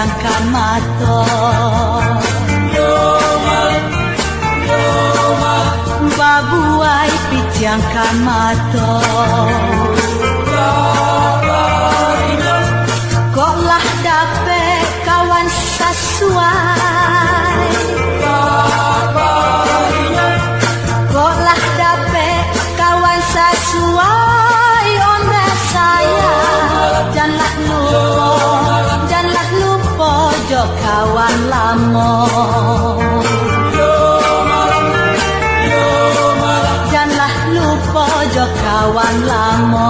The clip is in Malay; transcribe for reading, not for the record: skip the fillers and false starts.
pejamkan mata. Babuai pejamkan mata. Koklah dapet kawan sesuai. Koklah dapet kawan sesuai onda saya. Janganlah lupa jo kawan lama. Janganlah lupa jo kawan lama.